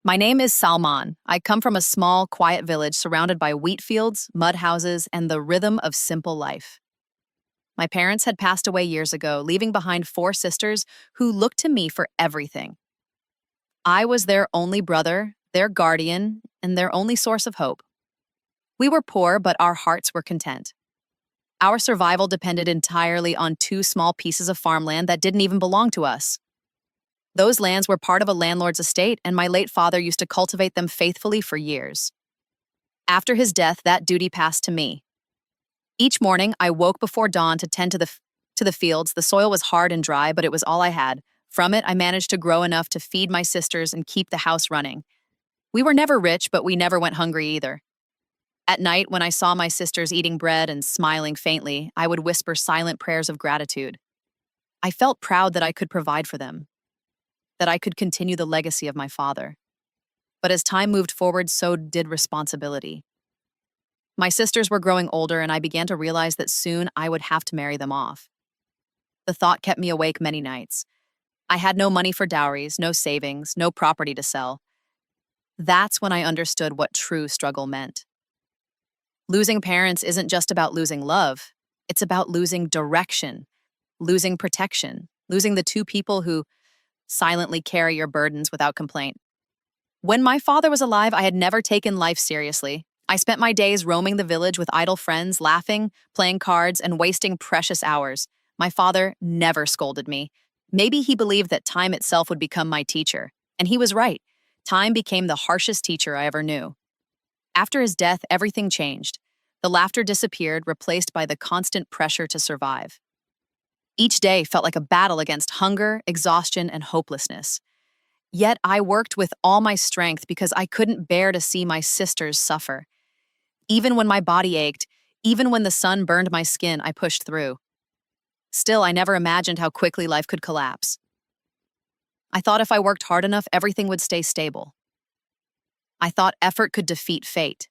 My name is Salman. I come from a small, quiet village surrounded by wheat fields, mud houses, and the rhythm of simple life. My parents had passed away years ago, leaving behind four sisters who looked to me for everything. I was their only brother, their guardian, and their only source of hope. We were poor, but our hearts were content. Our survival depended entirely on two small pieces of farmland that didn't even belong to us. Those lands were part of a landlord's estate, and my late father used to cultivate them faithfully for years. After his death, that duty passed to me. Each morning, I woke before dawn to tend to the fields. The soil was hard and dry, but it was all I had. From it, I managed to grow enough to feed my sisters and keep the house running. We were never rich, but we never went hungry either. At night, when I saw my sisters eating bread and smiling faintly, I would whisper silent prayers of gratitude. I felt proud that I could provide for them, that I could continue the legacy of my father. But as time moved forward, so did responsibility. My sisters were growing older, and I began to realize that soon I would have to marry them off. The thought kept me awake many nights. I had no money for dowries, no savings, no property to sell. That's when I understood what true struggle meant. Losing parents isn't just about losing love. It's about losing direction, losing protection, losing the two people who silently carry your burdens without complaint. When my father was alive, I had never taken life seriously. I spent my days roaming the village with idle friends, laughing, playing cards, and wasting precious hours. My father never scolded me. Maybe he believed that time itself would become my teacher. And he was right. Time became the harshest teacher I ever knew. After his death, everything changed. The laughter disappeared, replaced by the constant pressure to survive. Each day felt like a battle against hunger, exhaustion, and hopelessness. Yet I worked with all my strength because I couldn't bear to see my sisters suffer. Even when my body ached, even when the sun burned my skin, I pushed through. Still, I never imagined how quickly life could collapse. I thought if I worked hard enough, everything would stay stable. I thought effort could defeat fate.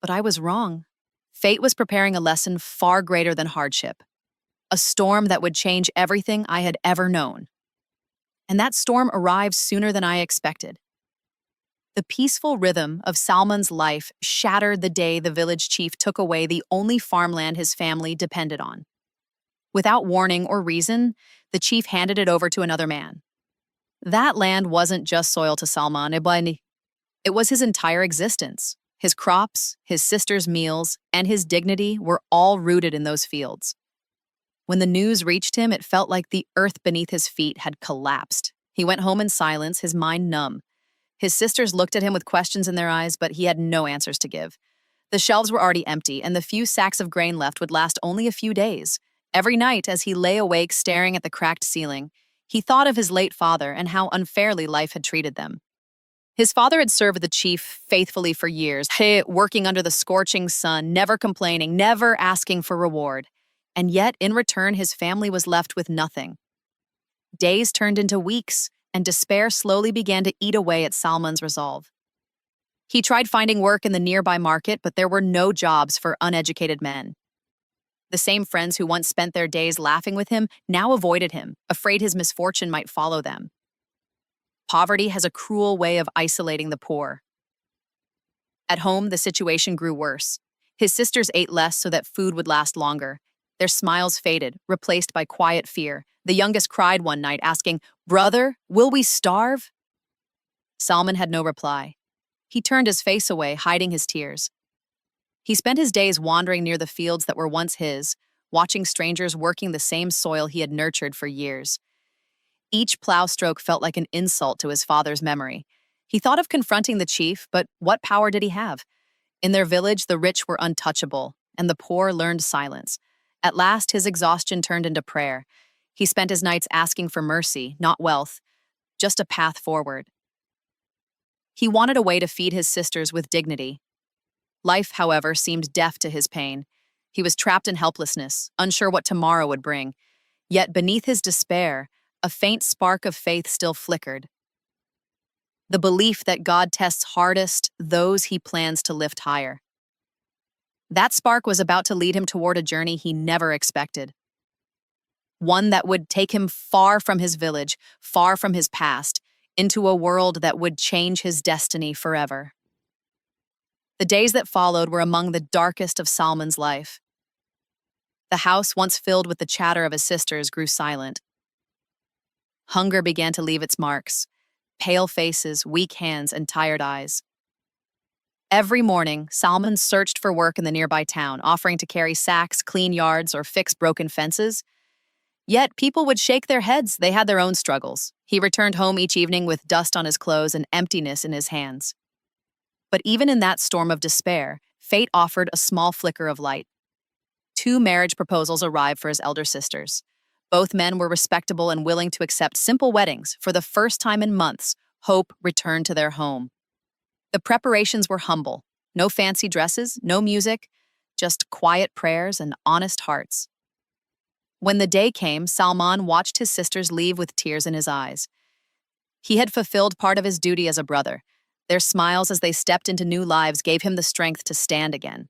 But I was wrong. Fate was preparing a lesson far greater than hardship. A storm that would change everything I had ever known. And that storm arrived sooner than I expected. The peaceful rhythm of Salman's life shattered the day the village chief took away the only farmland his family depended on. Without warning or reason, the chief handed it over to another man. That land wasn't just soil to Salman, it was his entire existence. His crops, his sister's meals, and his dignity were all rooted in those fields. When the news reached him, it felt like the earth beneath his feet had collapsed. He went home in silence, his mind numb. His sisters looked at him with questions in their eyes, but he had no answers to give. The shelves were already empty, and the few sacks of grain left would last only a few days. Every night, as he lay awake staring at the cracked ceiling, he thought of his late father and how unfairly life had treated them. His father had served the chief faithfully for years, working under the scorching sun, never complaining, never asking for reward. And yet, in return, his family was left with nothing. Days turned into weeks, and despair slowly began to eat away at Salman's resolve. He tried finding work in the nearby market, but there were no jobs for uneducated men. The same friends who once spent their days laughing with him now avoided him, afraid his misfortune might follow them. Poverty has a cruel way of isolating the poor. At home, the situation grew worse. His sisters ate less so that food would last longer. Their smiles faded, replaced by quiet fear. The youngest cried one night, asking, "Brother, will we starve?" Salman had no reply. He turned his face away, hiding his tears. He spent his days wandering near the fields that were once his, watching strangers working the same soil he had nurtured for years. Each plow stroke felt like an insult to his father's memory. He thought of confronting the chief, but what power did he have? In their village, the rich were untouchable, and the poor learned silence. At last, his exhaustion turned into prayer. He spent his nights asking for mercy, not wealth, just a path forward. He wanted a way to feed his sisters with dignity. Life, however, seemed deaf to his pain. He was trapped in helplessness, unsure what tomorrow would bring. Yet beneath his despair, a faint spark of faith still flickered. The belief that God tests hardest those he plans to lift higher. That spark was about to lead him toward a journey he never expected. One that would take him far from his village, far from his past, into a world that would change his destiny forever. The days that followed were among the darkest of Salman's life. The house, once filled with the chatter of his sisters, grew silent. Hunger began to leave its marks: pale faces, weak hands, and tired eyes. Every morning, Salman searched for work in the nearby town, offering to carry sacks, clean yards, or fix broken fences. Yet people would shake their heads. They had their own struggles. He returned home each evening with dust on his clothes and emptiness in his hands. But even in that storm of despair, fate offered a small flicker of light. 2 marriage proposals arrived for his elder sisters. Both men were respectable and willing to accept simple weddings. For the first time in months, hope returned to their home. The preparations were humble. No fancy dresses, no music, just quiet prayers and honest hearts. When the day came, Salman watched his sisters leave with tears in his eyes. He had fulfilled part of his duty as a brother. Their smiles as they stepped into new lives gave him the strength to stand again.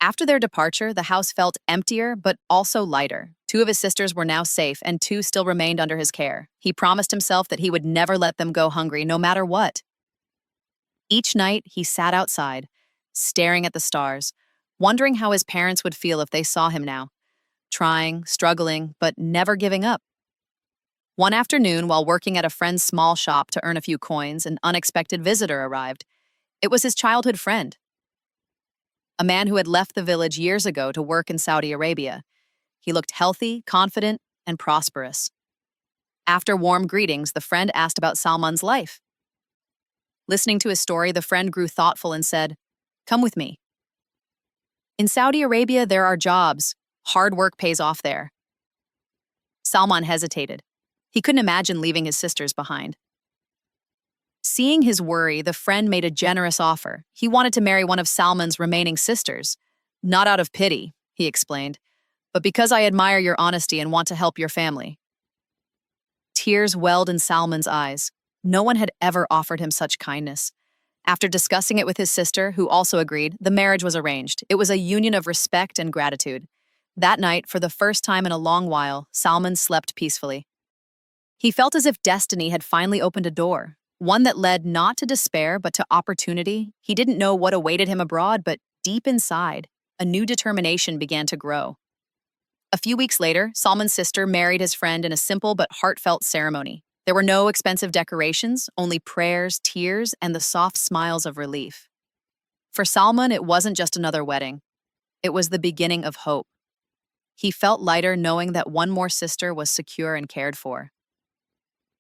After their departure, the house felt emptier but also lighter. 2 of his sisters were now safe, and 2 still remained under his care. He promised himself that he would never let them go hungry, no matter what. Each night, he sat outside, staring at the stars, wondering how his parents would feel if they saw him now, trying, struggling, but never giving up. One afternoon, while working at a friend's small shop to earn a few coins, an unexpected visitor arrived. It was his childhood friend, a man who had left the village years ago to work in Saudi Arabia. He looked healthy, confident, and prosperous. After warm greetings, the friend asked about Salman's life. Listening to his story, the friend grew thoughtful and said, "Come with me. In Saudi Arabia, there are jobs. Hard work pays off there." Salman hesitated. He couldn't imagine leaving his sisters behind. Seeing his worry, the friend made a generous offer. He wanted to marry one of Salman's remaining sisters. "Not out of pity," he explained, "but because I admire your honesty and want to help your family." Tears welled in Salman's eyes. No one had ever offered him such kindness. After discussing it with his sister, who also agreed, the marriage was arranged. It was a union of respect and gratitude. That night, for the first time in a long while, Salman slept peacefully. He felt as if destiny had finally opened a door, one that led not to despair but to opportunity. He didn't know what awaited him abroad, but deep inside, a new determination began to grow. A few weeks later, Salman's sister married his friend in a simple but heartfelt ceremony. There were no expensive decorations, only prayers, tears, and the soft smiles of relief. For Salman, it wasn't just another wedding. It was the beginning of hope. He felt lighter knowing that one more sister was secure and cared for.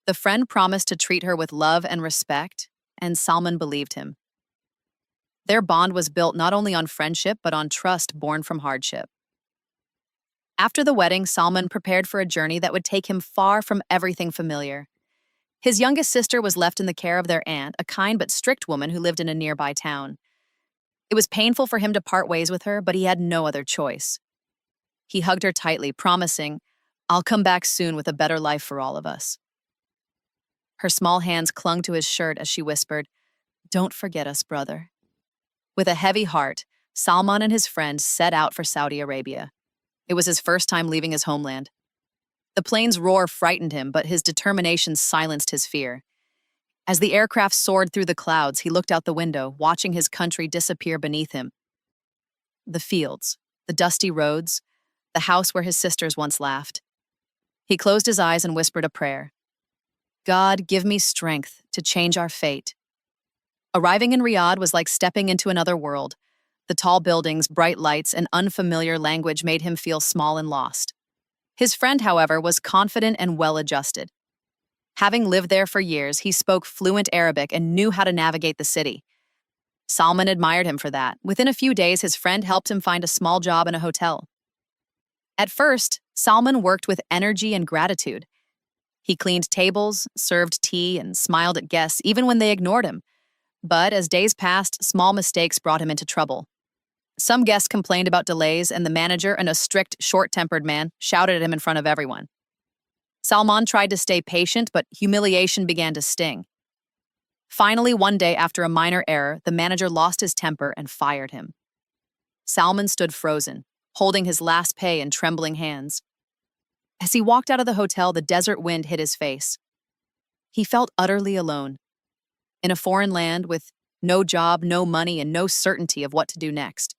The friend promised to treat her with love and respect, and Salman believed him. Their bond was built not only on friendship but on trust born from hardship. After the wedding, Salman prepared for a journey that would take him far from everything familiar. His youngest sister was left in the care of their aunt, a kind but strict woman who lived in a nearby town. It was painful for him to part ways with her, but he had no other choice. He hugged her tightly, promising, "I'll come back soon with a better life for all of us." Her small hands clung to his shirt as she whispered, "Don't forget us, brother." With a heavy heart, Salman and his friend set out for Saudi Arabia. It was his first time leaving his homeland. The plane's roar frightened him, but his determination silenced his fear. As the aircraft soared through the clouds, he looked out the window, watching his country disappear beneath him. The fields, the dusty roads, the house where his sisters once laughed. He closed his eyes and whispered a prayer. "God, give me strength to change our fate." Arriving in Riyadh was like stepping into another world. The tall buildings, bright lights, and unfamiliar language made him feel small and lost. His friend, however, was confident and well-adjusted. Having lived there for years, he spoke fluent Arabic and knew how to navigate the city. Salman admired him for that. Within a few days, his friend helped him find a small job in a hotel. At first, Salman worked with energy and gratitude. He cleaned tables, served tea, and smiled at guests even when they ignored him. But as days passed, small mistakes brought him into trouble. Some guests complained about delays, and the manager, a strict, short-tempered man, shouted at him in front of everyone. Salman tried to stay patient, but humiliation began to sting. Finally, one day after a minor error, the manager lost his temper and fired him. Salman stood frozen, holding his last pay in trembling hands. As he walked out of the hotel, the desert wind hit his face. He felt utterly alone, in a foreign land with no job, no money, and no certainty of what to do next.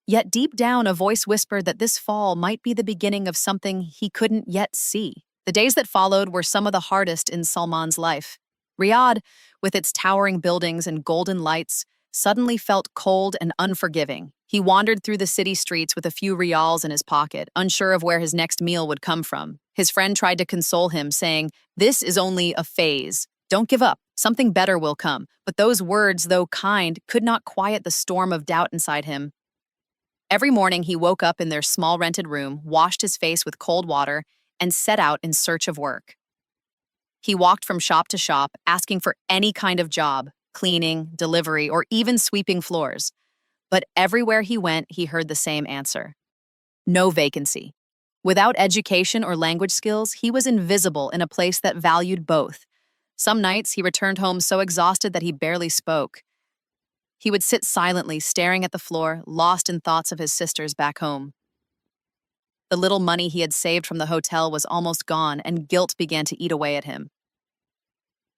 Yet deep down, a voice whispered that this fall might be the beginning of something he couldn't yet see. The days that followed were some of the hardest in Salman's life. Riyadh, with its towering buildings and golden lights, suddenly felt cold and unforgiving. He wandered through the city streets with a few riyals in his pocket, unsure of where his next meal would come from. His friend tried to console him, saying, "This is only a phase. Don't give up. Something better will come." But those words, though kind, could not quiet the storm of doubt inside him. Every morning he woke up in their small rented room, washed his face with cold water, and set out in search of work. He walked from shop to shop, asking for any kind of job, cleaning, delivery, or even sweeping floors. But everywhere he went, he heard the same answer: no vacancy. Without education or language skills, he was invisible in a place that valued both. Some nights he returned home so exhausted that he barely spoke. He would sit silently, staring at the floor, lost in thoughts of his sisters back home. The little money he had saved from the hotel was almost gone, and guilt began to eat away at him.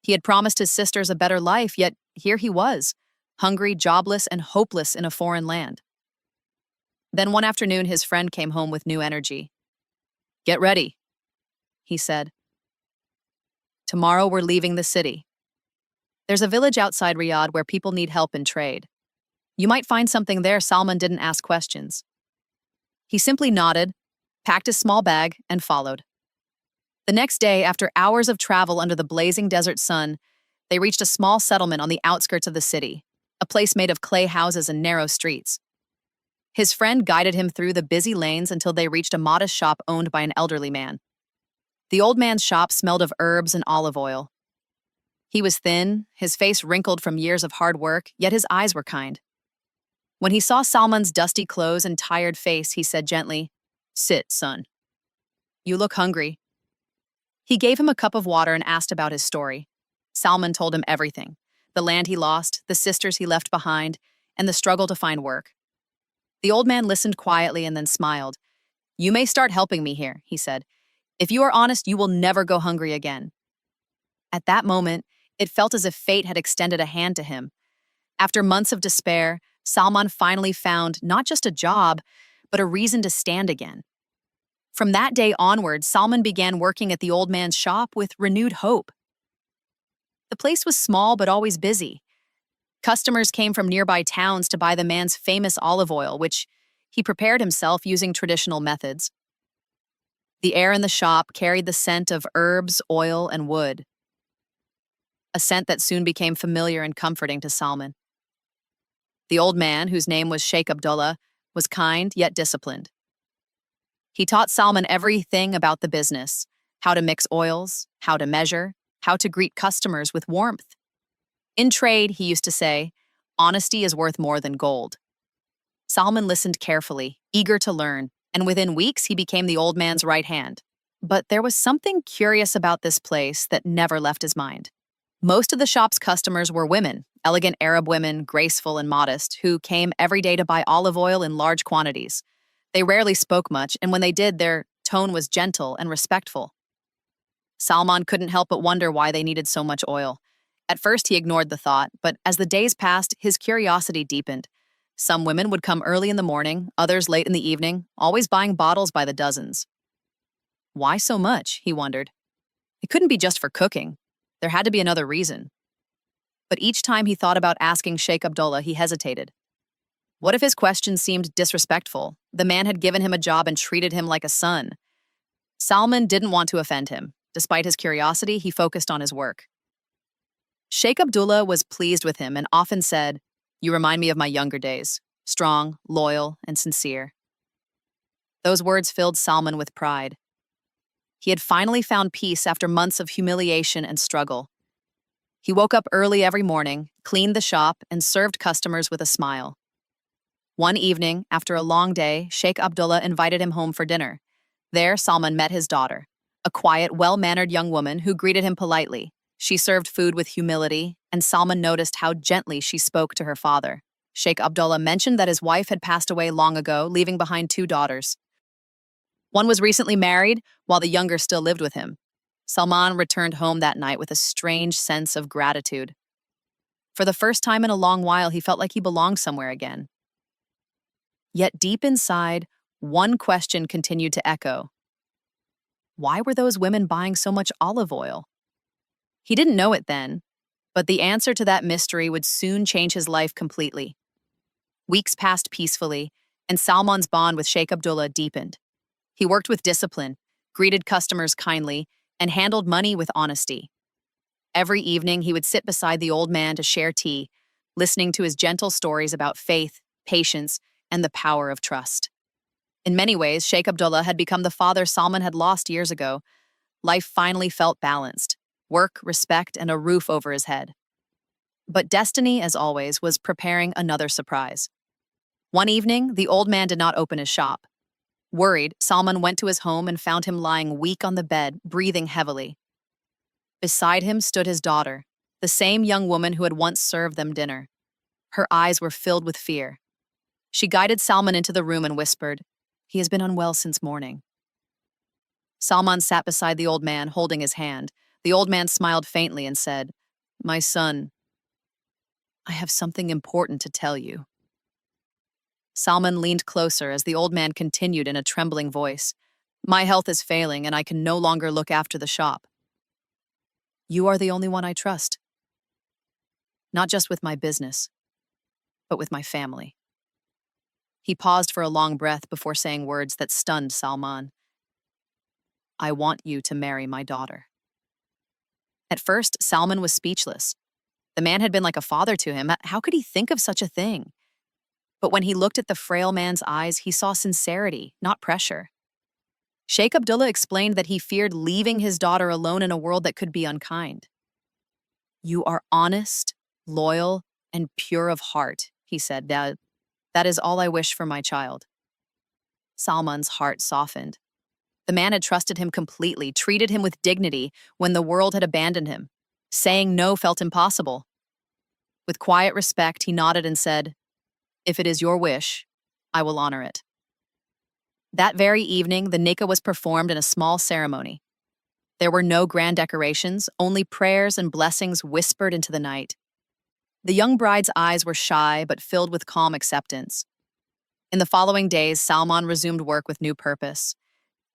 He had promised his sisters a better life, yet here he was, hungry, jobless, and hopeless in a foreign land. Then one afternoon, his friend came home with new energy. "Get ready," he said. "Tomorrow we're leaving the city. There's a village outside Riyadh where people need help in trade. You might find something there." Salman didn't ask questions. He simply nodded, packed his small bag, and followed. The next day, after hours of travel under the blazing desert sun, they reached a small settlement on the outskirts of the city, a place made of clay houses and narrow streets. His friend guided him through the busy lanes until they reached a modest shop owned by an elderly man. The old man's shop smelled of herbs and olive oil. He was thin, his face wrinkled from years of hard work, yet his eyes were kind. When he saw Salman's dusty clothes and tired face, he said gently, "Sit, son. You look hungry." He gave him a cup of water and asked about his story. Salman told him everything: the land he lost, the sisters he left behind, and the struggle to find work. The old man listened quietly and then smiled. "You may start helping me here," he said. "If you are honest, you will never go hungry again." At that moment, it felt as if fate had extended a hand to him. After months of despair, Salman finally found not just a job, but a reason to stand again. From that day onward, Salman began working at the old man's shop with renewed hope. The place was small but always busy. Customers came from nearby towns to buy the man's famous olive oil, which he prepared himself using traditional methods. The air in the shop carried the scent of herbs, oil, and wood, a scent that soon became familiar and comforting to Salman. The old man, whose name was Sheikh Abdullah, was kind yet disciplined. He taught Salman everything about the business: how to mix oils, how to measure, how to greet customers with warmth. In trade, he used to say, "Honesty is worth more than gold." Salman listened carefully, eager to learn, and within weeks he became the old man's right hand. But there was something curious about this place that never left his mind. Most of the shop's customers were women, elegant Arab women, graceful and modest, who came every day to buy olive oil in large quantities. They rarely spoke much, and when they did, their tone was gentle and respectful. Salman couldn't help but wonder why they needed so much oil. At first, he ignored the thought, but as the days passed, his curiosity deepened. Some women would come early in the morning, others late in the evening, always buying bottles by the dozens. Why so much, he wondered. It couldn't be just for cooking. There had to be another reason. But each time he thought about asking Sheikh Abdullah, he hesitated. What if his questions seemed disrespectful? The man had given him a job and treated him like a son. Salman didn't want to offend him. Despite his curiosity, he focused on his work. Sheikh Abdullah was pleased with him and often said, "You remind me of my younger days, strong, loyal, and sincere." Those words filled Salman with pride. He had finally found peace after months of humiliation and struggle. He woke up early every morning, cleaned the shop, and served customers with a smile. One evening, after a long day, Sheikh Abdullah invited him home for dinner. There, Salman met his daughter, a quiet, well-mannered young woman who greeted him politely. She served food with humility, and Salman noticed how gently she spoke to her father. Sheikh Abdullah mentioned that his wife had passed away long ago, leaving behind 2 daughters. One was recently married, while the younger still lived with him. Salman returned home that night with a strange sense of gratitude. For the first time in a long while, he felt like he belonged somewhere again. Yet deep inside, one question continued to echo. Why were those women buying so much olive oil? He didn't know it then, but the answer to that mystery would soon change his life completely. Weeks passed peacefully, and Salman's bond with Sheikh Abdullah deepened. He worked with discipline, greeted customers kindly, and handled money with honesty. Every evening, he would sit beside the old man to share tea, listening to his gentle stories about faith, patience, and the power of trust. In many ways, Sheikh Abdullah had become the father Salman had lost years ago. Life finally felt balanced: work, respect, and a roof over his head. But destiny, as always, was preparing another surprise. One evening, the old man did not open his shop. Worried, Salman went to his home and found him lying weak on the bed, breathing heavily. Beside him stood his daughter, the same young woman who had once served them dinner. Her eyes were filled with fear. She guided Salman into the room and whispered, "He has been unwell since morning." Salman sat beside the old man, holding his hand. The old man smiled faintly and said, "My son, I have something important to tell you." Salman leaned closer as the old man continued in a trembling voice, "My health is failing and I can no longer look after the shop. You are the only one I trust. Not just with my business, but with my family." He paused for a long breath before saying words that stunned Salman. "I want you to marry my daughter." At first, Salman was speechless. The man had been like a father to him. How could he think of such a thing? But when he looked at the frail man's eyes, he saw sincerity, not pressure. Sheikh Abdullah explained that he feared leaving his daughter alone in a world that could be unkind. "You are honest, loyal, and pure of heart," he said. That is all I wish for my child." Salman's heart softened. The man had trusted him completely, treated him with dignity when the world had abandoned him. Saying no felt impossible. With quiet respect, he nodded and said, "If it is your wish, I will honor it." That very evening, the nikah was performed in a small ceremony. There were no grand decorations, only prayers and blessings whispered into the night. The young bride's eyes were shy but filled with calm acceptance. In the following days, Salman resumed work with new purpose.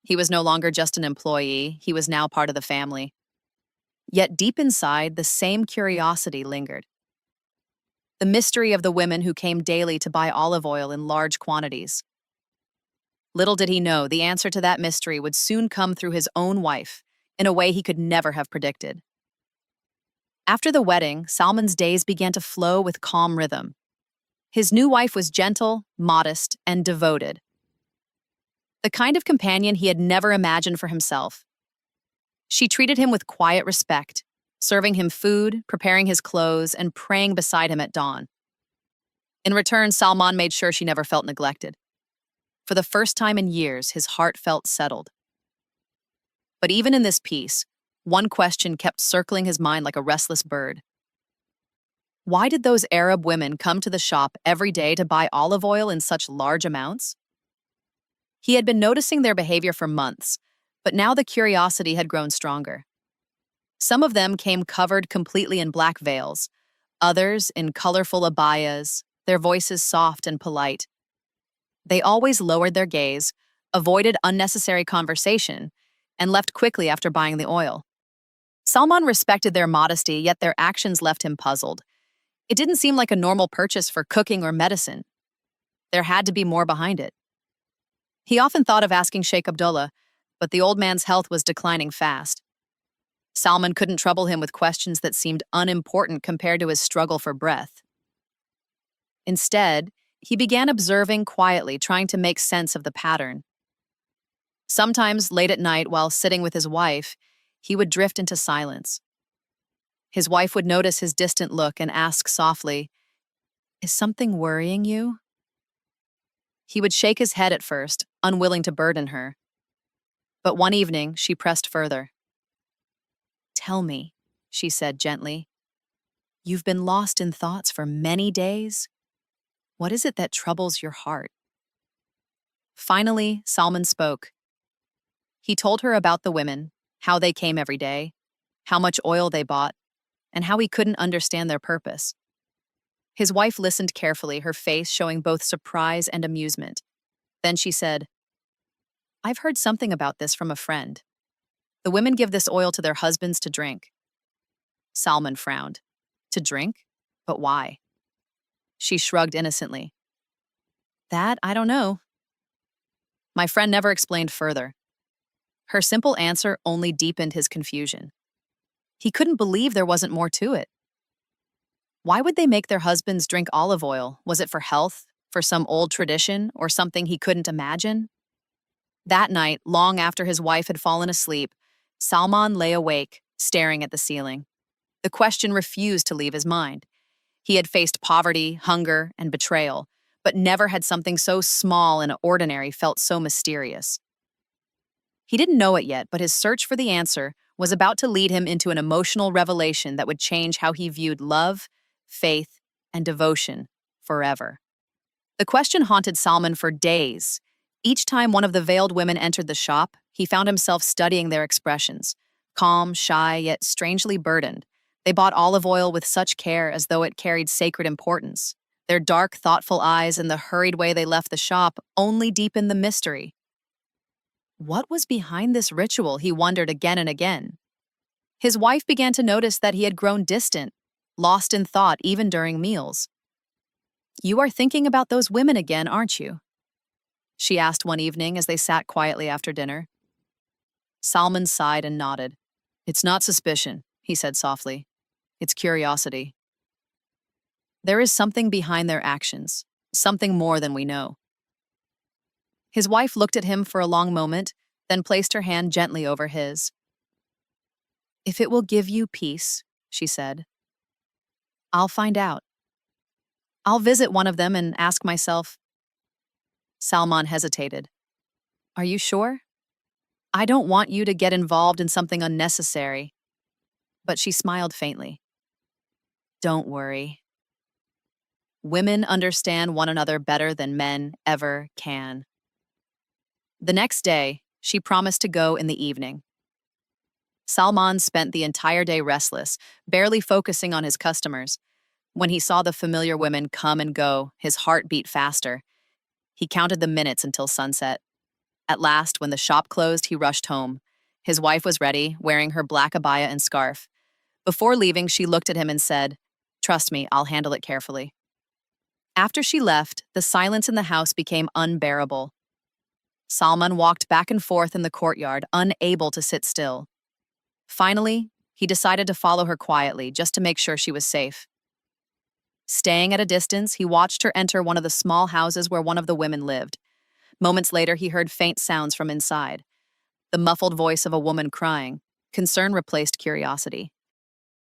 He was no longer just an employee, he was now part of the family. Yet deep inside, the same curiosity lingered. The mystery of the women who came daily to buy olive oil in large quantities. Little did he know, the answer to that mystery would soon come through his own wife, in a way he could never have predicted. After the wedding, Salman's days began to flow with calm rhythm. His new wife was gentle, modest, and devoted. The kind of companion he had never imagined for himself. She treated him with quiet respect, serving him food, preparing his clothes, and praying beside him at dawn. In return, Salman made sure she never felt neglected. For the first time in years, his heart felt settled. But even in this peace, one question kept circling his mind like a restless bird. Why did those Arab women come to the shop every day to buy olive oil in such large amounts? He had been noticing their behavior for months, but now the curiosity had grown stronger. Some of them came covered completely in black veils, others in colorful abayas, their voices soft and polite. They always lowered their gaze, avoided unnecessary conversation, and left quickly after buying the oil. Salman respected their modesty, yet their actions left him puzzled. It didn't seem like a normal purchase for cooking or medicine. There had to be more behind it. He often thought of asking Sheikh Abdullah, but the old man's health was declining fast. Salman couldn't trouble him with questions that seemed unimportant compared to his struggle for breath. Instead, he began observing quietly, trying to make sense of the pattern. Sometimes, late at night, while sitting with his wife, he would drift into silence. His wife would notice his distant look and ask softly, "Is something worrying you?" He would shake his head at first, unwilling to burden her. But one evening, she pressed further. "Tell me," she said gently. "You've been lost in thoughts for many days. What is it that troubles your heart?" Finally, Salman spoke. He told her about the women, how they came every day, how much oil they bought, and how he couldn't understand their purpose. His wife listened carefully, her face showing both surprise and amusement. Then she said, "I've heard something about this from a friend. The women give this oil to their husbands to drink." Salman frowned. To drink? But why? She shrugged innocently. That I don't know. My friend never explained further. Her simple answer only deepened his confusion. He couldn't believe there wasn't more to it. Why would they make their husbands drink olive oil? Was it for health, for some old tradition, or something he couldn't imagine? That night, long after his wife had fallen asleep, Salman lay awake, staring at the ceiling. The question refused to leave his mind. He had faced poverty, hunger, and betrayal, but never had something so small and ordinary felt so mysterious. He didn't know it yet, but his search for the answer was about to lead him into an emotional revelation that would change how he viewed love, faith, and devotion forever. The question haunted Salman for days. Each time one of the veiled women entered the shop, he found himself studying their expressions, calm, shy, yet strangely burdened. They bought olive oil with such care as though it carried sacred importance. Their dark, thoughtful eyes and the hurried way they left the shop only deepened the mystery. What was behind this ritual, he wondered again and again. His wife began to notice that he had grown distant, lost in thought even during meals. "You are thinking about those women again, aren't you?" she asked one evening as they sat quietly after dinner. Salman sighed and nodded. "It's not suspicion," he said softly. "It's curiosity. There is something behind their actions, something more than we know." His wife looked at him for a long moment, then placed her hand gently over his. "If it will give you peace," she said, "I'll find out. I'll visit one of them and ask myself." Salman hesitated. "Are you sure? I don't want you to get involved in something unnecessary." But she smiled faintly. "Don't worry. Women understand one another better than men ever can." The next day, she promised to go in the evening. Salman spent the entire day restless, barely focusing on his customers. When he saw the familiar women come and go, his heart beat faster. He counted the minutes until sunset. At last, when the shop closed, he rushed home. His wife was ready, wearing her black abaya and scarf. Before leaving, she looked at him and said, "Trust me, I'll handle it carefully." After she left, the silence in the house became unbearable. Salman walked back and forth in the courtyard, unable to sit still. Finally, he decided to follow her quietly, just to make sure she was safe. Staying at a distance, he watched her enter one of the small houses where one of the women lived. Moments later, he heard faint sounds from inside. The muffled voice of a woman crying. Concern replaced curiosity.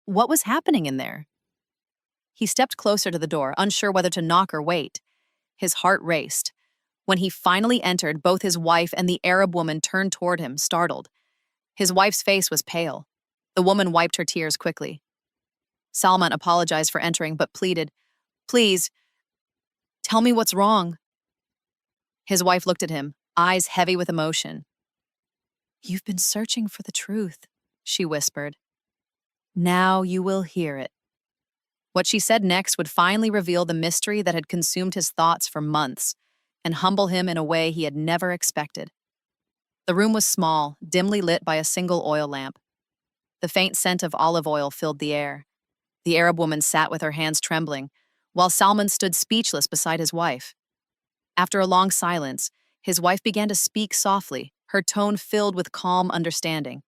What was happening in there? He stepped closer to the door, unsure whether to knock or wait. His heart raced. When he finally entered, both his wife and the Arab woman turned toward him, startled. His wife's face was pale. The woman wiped her tears quickly. Salman apologized for entering, but pleaded, "Please, tell me what's wrong." His wife looked at him, eyes heavy with emotion. "You've been searching for the truth," she whispered. "Now you will hear it." What she said next would finally reveal the mystery that had consumed his thoughts for months and humble him in a way he had never expected. The room was small, dimly lit by a single oil lamp. The faint scent of olive oil filled the air. The Arab woman sat with her hands trembling, while Salman stood speechless beside his wife. After a long silence, his wife began to speak softly, her tone filled with calm understanding.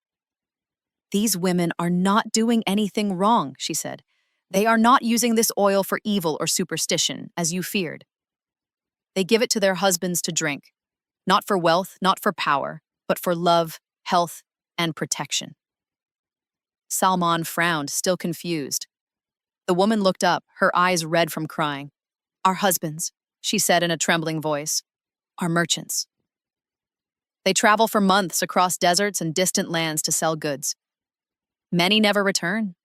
"These women are not doing anything wrong," she said. "They are not using this oil for evil or superstition, as you feared. They give it to their husbands to drink, not for wealth, not for power, but for love, health, and protection." Salman frowned, still confused. The woman looked up, her eyes red from crying. "Our husbands," she said in a trembling voice, "are merchants. They travel for months across deserts and distant lands to sell goods. Many never return.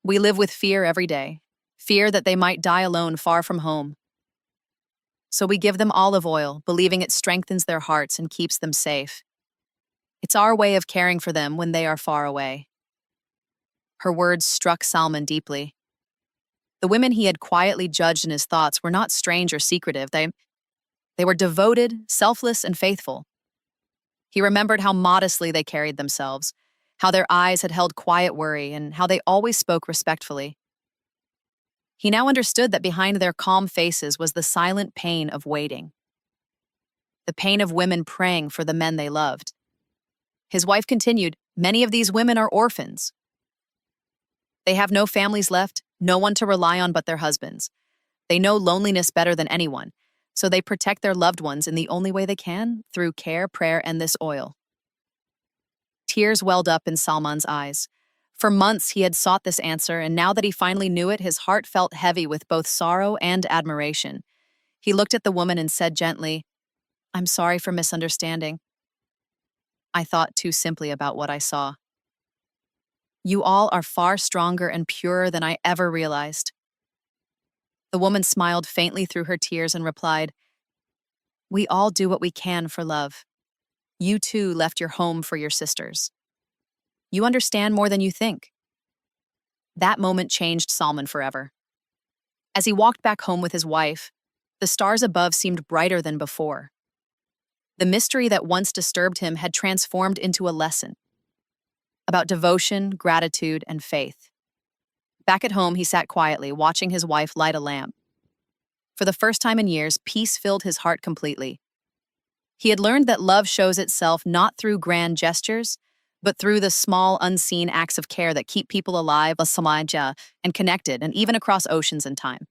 We live with fear every day, fear that they might die alone far from home. So we give them olive oil, believing it strengthens their hearts and keeps them safe. It's our way of caring for them when they are far away. Her words struck Salman deeply. The women he had quietly judged in his thoughts were not strange or secretive. They were devoted, selfless, and faithful. He remembered how modestly they carried themselves, how their eyes had held quiet worry, and how they always spoke respectfully. He now understood that behind their calm faces was the silent pain of waiting, the pain of women praying for the men they loved. His wife continued, "Many of these women are orphans. They have no families left, no one to rely on but their husbands. They know loneliness better than anyone, so they protect their loved ones in the only way they can, through care, prayer, and this oil." Tears welled up in Salman's eyes. For months he had sought this answer, and now that he finally knew it, his heart felt heavy with both sorrow and admiration. He looked at the woman and said gently, "I'm sorry for misunderstanding. I thought too simply about what I saw. You all are far stronger and purer than I ever realized." The woman smiled faintly through her tears and replied, "We all do what we can for love. You too left your home for your sisters. You understand more than you think." That moment changed Salman forever. As he walked back home with his wife, the stars above seemed brighter than before. The mystery that once disturbed him had transformed into a lesson about devotion, gratitude, and faith. Back at home, he sat quietly, watching his wife light a lamp. For the first time in years, peace filled his heart completely. He had learned that love shows itself not through grand gestures, but through the small, unseen acts of care that keep people alive, and connected, and even across oceans and time.